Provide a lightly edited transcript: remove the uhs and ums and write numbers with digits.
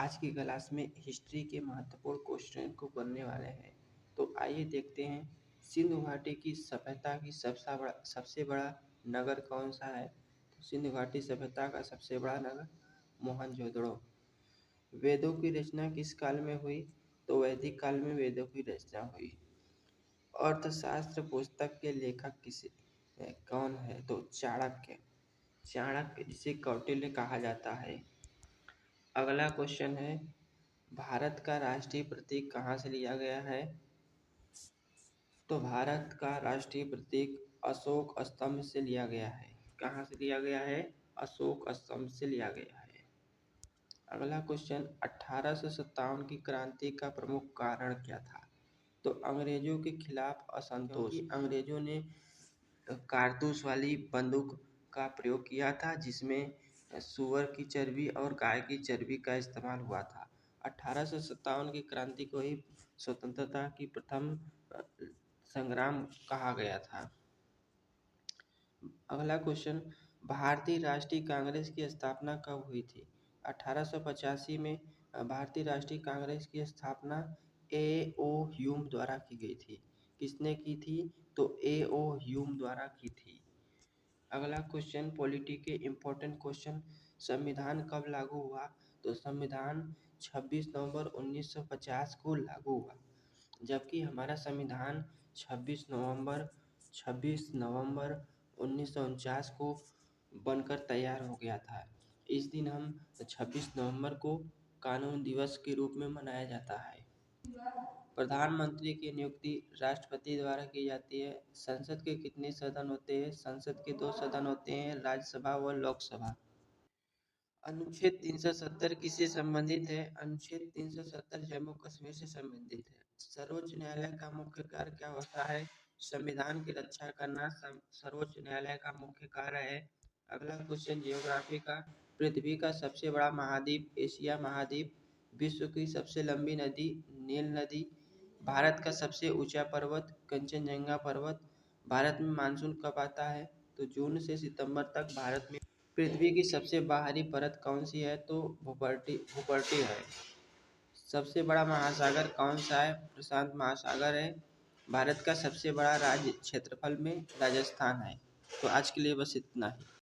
आज की क्लास में हिस्ट्री के महत्वपूर्ण क्वेश्चन को करने वाले हैं। तो आइए देखते हैं सिंधु घाटी की सभ्यता की सबसे बड़ा नगर कौन सा है। तो सिंधु घाटी सभ्यता का सबसे बड़ा नगर मोहनजोदड़ो। वेदों की रचना किस काल में हुई? तो वैदिक काल में वेदों की रचना हुई। अर्थशास्त्र पुस्तक के लेखक कौन है? तो चाणक्य। चाणक्य जिसे कौटिल्य कहा जाता है। अगला क्वेश्चन है, भारत का राष्ट्रीय प्रतीक कहाँ से लिया गया है? तो भारत का राष्ट्रीय प्रतीक अशोक स्तंभ से लिया गया है। कहाँ से लिया गया है? अशोक स्तंभ से लिया गया है। अगला क्वेश्चन, 1857 की क्रांति का प्रमुख कारण क्या था? तो अंग्रेजों के खिलाफ असंतोष। अंग्रेजों ने कारतूस वाली बंदूक का प्रयोग किया था जिसमें सूअर की चर्बी और गाय की चर्बी का इस्तेमाल हुआ था। 1857 की क्रांति को ही स्वतंत्रता की प्रथम संग्राम कहा गया था। अगला क्वेश्चन, भारतीय राष्ट्रीय कांग्रेस की स्थापना कब हुई थी? 1885 में भारतीय राष्ट्रीय कांग्रेस की स्थापना A.O. ह्यूम द्वारा की गई थी। किसने की थी? तो A.O. ह्यूम द्वारा की थी। अगला क्वेश्चन, पॉलिटी के इम्पोर्टेंट क्वेश्चन, संविधान कब लागू हुआ? तो संविधान 26 नवंबर 1950 को लागू हुआ, जबकि हमारा संविधान 26 नवंबर 1949 को बनकर तैयार हो गया था। इस दिन हम 26 नवंबर को कानून दिवस के रूप में मनाया जाता है। प्रधानमंत्री की नियुक्ति राष्ट्रपति द्वारा की जाती है। संसद के कितने सदन होते हैं? संसद के 2 सदन होते हैं, राज्यसभा व लोकसभा। अनुच्छेद 370 किससे संबंधित है? अनुच्छेद 370 जम्मू कश्मीर से संबंधित है। सर्वोच्च न्यायालय का मुख्य कार्य क्या होता है? संविधान की रक्षा करना सर्वोच्च न्यायालय का मुख्य कार्य है। अगला क्वेश्चन, जियोग्राफी का, पृथ्वी का सबसे बड़ा महाद्वीप एशिया महाद्वीप, विश्व की सबसे लंबी नदी नील नदी, भारत का सबसे ऊंचा पर्वत कंचनजंगा पर्वत, भारत में मानसून कब आता है? तो जून से सितंबर तक भारत में। पृथ्वी की सबसे बाहरी परत कौन सी है? तो भूपर्टी है। सबसे बड़ा महासागर कौन सा है? प्रशांत महासागर है। भारत का सबसे बड़ा राज्य क्षेत्रफल में राजस्थान है। तो आज के लिए बस इतना ही।